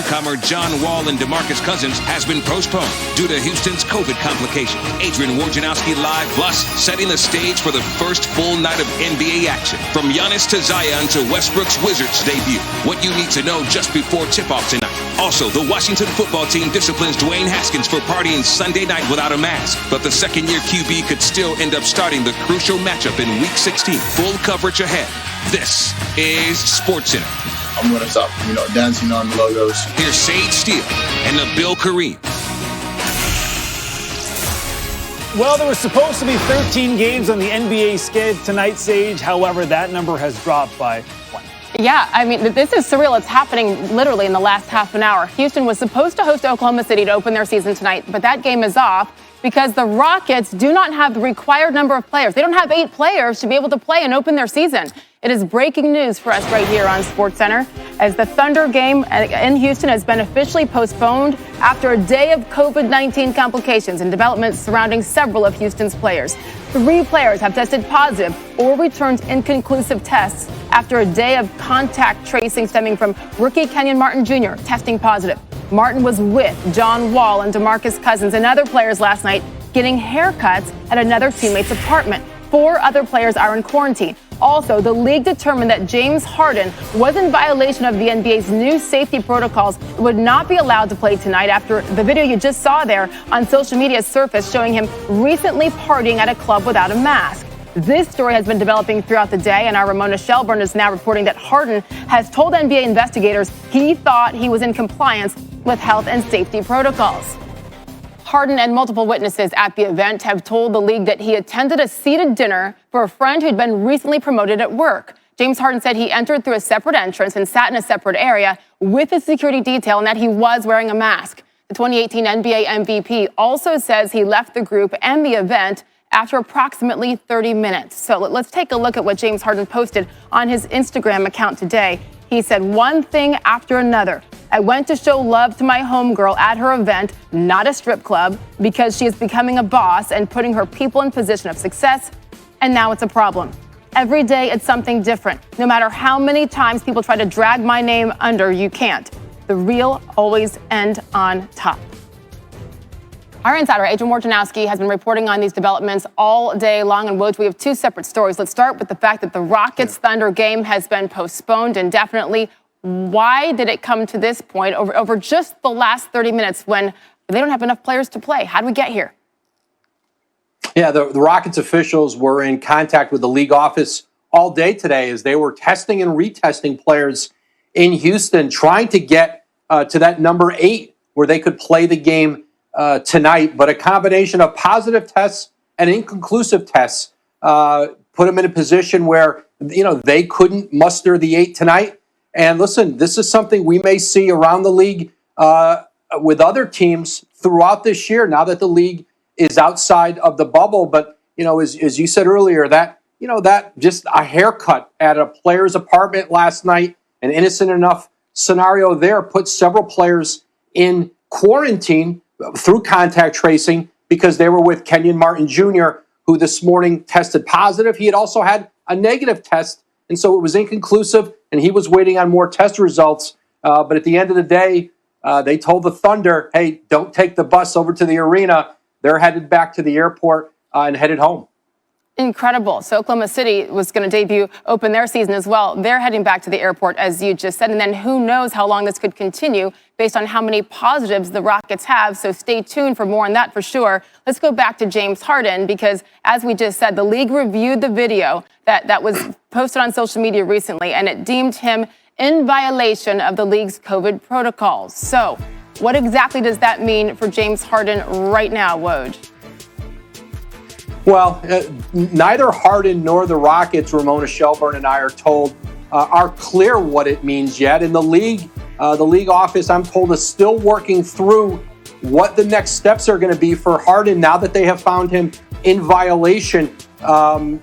newcomer John Wall and DeMarcus Cousins has been postponed due to Houston's COVID complication. Adrian Wojnarowski live, plus setting the stage for the first full night of NBA action. From Giannis to Zion to Westbrook's Wizards debut. What you need to know just before tip-off tonight. Also, the Washington football team disciplines Dwayne Haskins for partying Sunday night without a mask. But the second-year QB could still end up starting the crucial matchup in Week 16. Full coverage ahead. This is SportsCenter. I'm going to stop, dancing on the logos. Here's Sage Steele and Nabil Kareem. Well, there was supposed to be 13 games on the NBA schedule tonight, Sage. However, that number has dropped by 1. Yeah, I mean, this is surreal. It's happening literally in the last half an hour. Houston was supposed to host Oklahoma City to open their season tonight, but that game is off because the Rockets do not have the required number of players. They don't have 8 players to be able to play and open their season. It is breaking news for us right here on SportsCenter as the Thunder game in Houston has been officially postponed after a day of COVID-19 complications and developments surrounding several of Houston's players. 3 players have tested positive or returned inconclusive tests after a day of contact tracing stemming from rookie Kenyon Martin Jr. testing positive. Martin was with John Wall and DeMarcus Cousins and other players last night getting haircuts at another teammate's apartment. 4 other players are in quarantine. Also, the league determined that James Harden was in violation of the NBA's new safety protocols and would not be allowed to play tonight after the video you just saw there on social media surfaced showing him recently partying at a club without a mask. This story has been developing throughout the day, and our Ramona Shelburne is now reporting that Harden has told NBA investigators he thought he was in compliance with health and safety protocols. Harden and multiple witnesses at the event have told the league that he attended a seated dinner for a friend who'd been recently promoted at work. James Harden said he entered through a separate entrance and sat in a separate area with a security detail and that he was wearing a mask. The 2018 NBA MVP also says he left the group and the event after approximately 30 minutes. So let's take a look at what James Harden posted on his Instagram account today. He said, "One thing after another. I went to show love to my homegirl at her event, not a strip club, because she is becoming a boss and putting her people in position of success, and now it's a problem. Every day it's something different. No matter how many times people try to drag my name under, you can't. The real always end on top." Our insider, Adrian Wojnarowski, has been reporting on these developments all day long. And Woj, we have 2 separate stories. Let's start with the fact that the Rockets-Thunder game has been postponed indefinitely. Why did it come to this point over just the last 30 minutes when they don't have enough players to play? How did we get here? Yeah, the Rockets officials were in contact with the league office all day today as they were testing and retesting players in Houston, trying to get to that number 8 where they could play the game tonight. But a combination of positive tests and inconclusive tests put them in a position where, they couldn't muster the 8 tonight. And listen, this is something we may see around the league with other teams throughout this year now that the league is outside of the bubble. But, as you said earlier, that just a haircut at a player's apartment last night, an innocent enough scenario there, put several players in quarantine through contact tracing because they were with Kenyon Martin Jr., who this morning tested positive. He had also had a negative test, and so it was inconclusive, and he was waiting on more test results. But at the end of the day, they told the Thunder, hey, don't take the bus over to the arena. They're headed back to the airport and headed home. Incredible. So Oklahoma City was going to open their season as well. They're heading back to the airport, as you just said. And then who knows how long this could continue based on how many positives the Rockets have. So stay tuned for more on that for sure. Let's go back to James Harden because, as we just said, the league reviewed the video that was posted on social media recently, and it deemed him in violation of the league's COVID protocols. So what exactly does that mean for James Harden right now, Woj? Well, neither Harden nor the Rockets, Ramona Shelburne and I are told, are clear what it means yet. And the league office, I'm told, is still working through what the next steps are going to be for Harden now that they have found him in violation.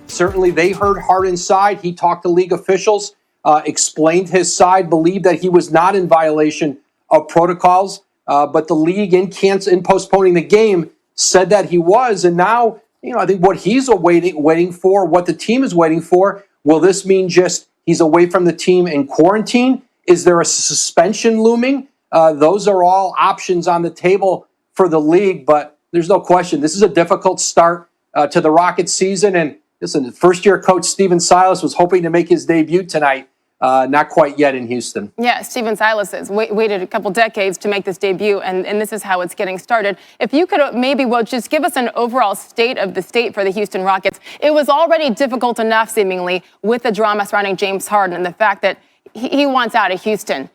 Certainly, they heard Harden's side. He talked to league officials, explained his side, believed that he was not in violation of protocols. But the league, in postponing the game, said that he was. And now, I think what he's waiting for, what the team is waiting for, will this mean just he's away from the team in quarantine? Is there a suspension looming? those are all options on the table for the league. But there's no question this is a difficult start to the Rockets season. And listen, first-year coach Stephen Silas was hoping to make his debut tonight. Not quite yet in Houston. Yeah, Stephen Silas has waited a couple decades to make this debut, and this is how it's getting started. If you could maybe, just give us an overall state of the state for the Houston Rockets. It was already difficult enough, seemingly, with the drama surrounding James Harden and the fact that he wants out of Houston.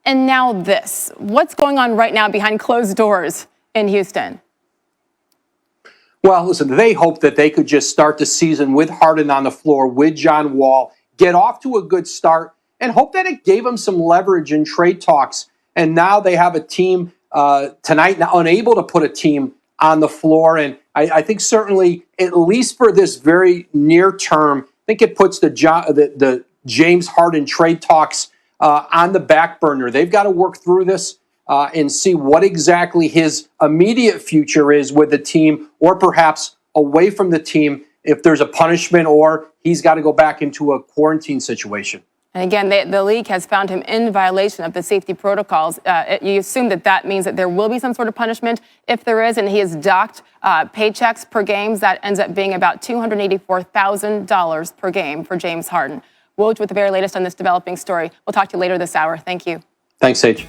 And now this. What's going on right now behind closed doors in Houston? Well, listen, they hope that they could just start the season with Harden on the floor, with John Wall, get off to a good start, and hope that it gave them some leverage in trade talks. And now they have a team tonight now unable to put a team on the floor. And I think certainly, at least for this very near term, I think it puts the James Harden trade talks on the back burner. They've got to work through this and see what exactly his immediate future is with the team, or perhaps away from the team if there's a punishment or he's got to go back into a quarantine situation. And again, the league has found him in violation of the safety protocols. You assume that means that there will be some sort of punishment. If there is, and he is docked paychecks per game, that ends up being about $284,000 per game for James Harden. Woj with the very latest on this developing story. We'll talk to you later this hour. Thank you. Thanks, Sage.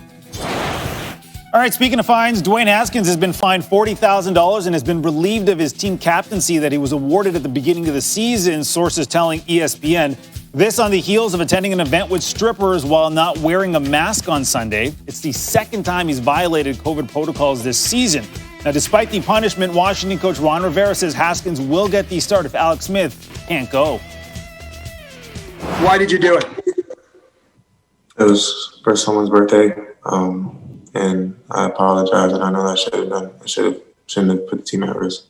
All right, speaking of fines, Dwayne Haskins has been fined $40,000 and has been relieved of his team captaincy that he was awarded at the beginning of the season, sources telling ESPN. This on the heels of attending an event with strippers while not wearing a mask on Sunday. It's the second time he's violated COVID protocols this season. Now, despite the punishment, Washington coach Ron Rivera says Haskins will get the start if Alex Smith can't go. Why did you do it? It was for someone's birthday. And I apologize, and I know that I shouldn't have put the team at risk.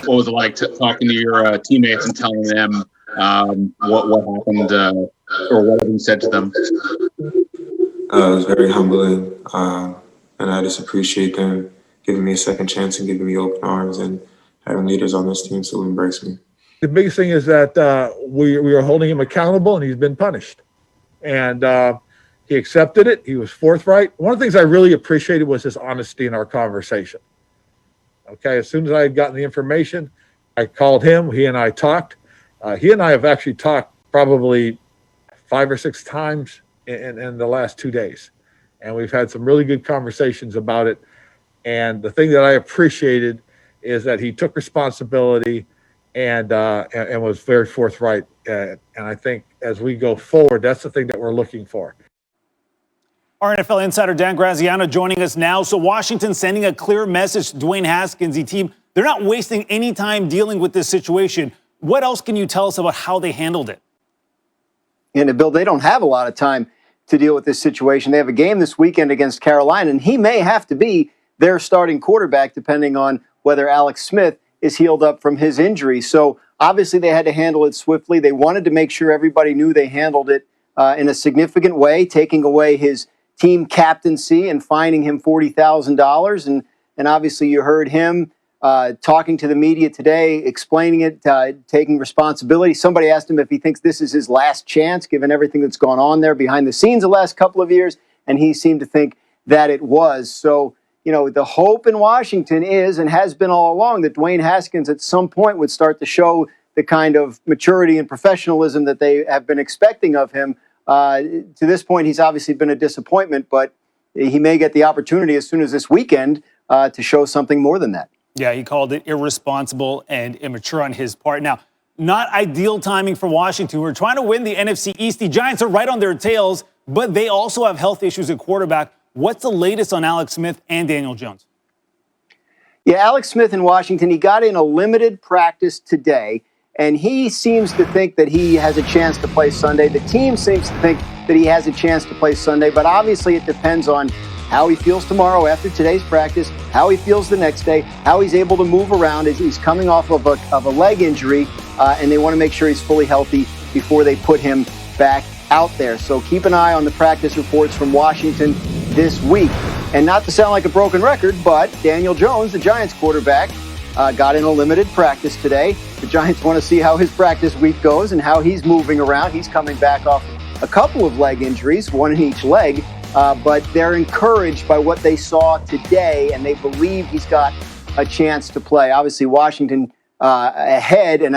What was it like talking to your teammates and telling them what happened or what had been said to them? It was very humbling, and I just appreciate them giving me a second chance and giving me open arms and having leaders on this team so embrace me. The biggest thing is that we are holding him accountable, and he's been punished. And he accepted it. He was forthright. One of the things I really appreciated was his honesty in our conversation. Okay, as soon as I had gotten the information, I called him. He and I talked. He and I have actually talked probably 5 or 6 times in the last 2 days. And we've had some really good conversations about it. And the thing that I appreciated is that he took responsibility and was very forthright. And I think as we go forward, that's the thing that we're looking for. Our NFL insider Dan Graziano joining us now. So Washington sending a clear message to Dwayne Haskins, the team. They're not wasting any time dealing with this situation. What else can you tell us about how they handled it? And Bill, they don't have a lot of time to deal with this situation. They have a game this weekend against Carolina, and he may have to be their starting quarterback depending on whether Alex Smith is healed up from his injury. So obviously they had to handle it swiftly. They wanted to make sure everybody knew they handled it in a significant way, taking away his team captaincy and fining him $40,000. And obviously you heard him talking to the media today, explaining it, taking responsibility. Somebody asked him if he thinks this is his last chance, given everything that's gone on there behind the scenes the last couple of years. And he seemed to think that it was. So, you know, the hope in Washington is, and has been all along, that Dwayne Haskins at some point would start to show the kind of maturity and professionalism that they have been expecting of him. To this point, he's obviously been a disappointment, but he may get the opportunity as soon as this weekend to show something more than that. Yeah, he called it irresponsible and immature on his part. Now, not ideal timing for Washington. We're trying to win the NFC East. The Giants are right on their tails, but they also have health issues at quarterback. What's the latest on Alex Smith and Daniel Jones? Yeah, Alex Smith in Washington, he got in a limited practice today, and he seems to think that he has a chance to play Sunday. The team seems to think that he has a chance to play Sunday, but obviously it depends on how he feels tomorrow after today's practice, how he feels the next day, how he's able to move around as he's coming off of a leg injury, and they want to make sure he's fully healthy before they put him back out there. So keep an eye on the practice reports from Washington this week. And not to sound like a broken record, but Daniel Jones, the Giants quarterback, got in a limited practice today. The Giants want to see how his practice week goes and how he's moving around. He's coming back off a couple of leg injuries, one in each leg. but they're encouraged by what they saw today, and they believe he's got a chance to play. Obviously, Washington ahead, and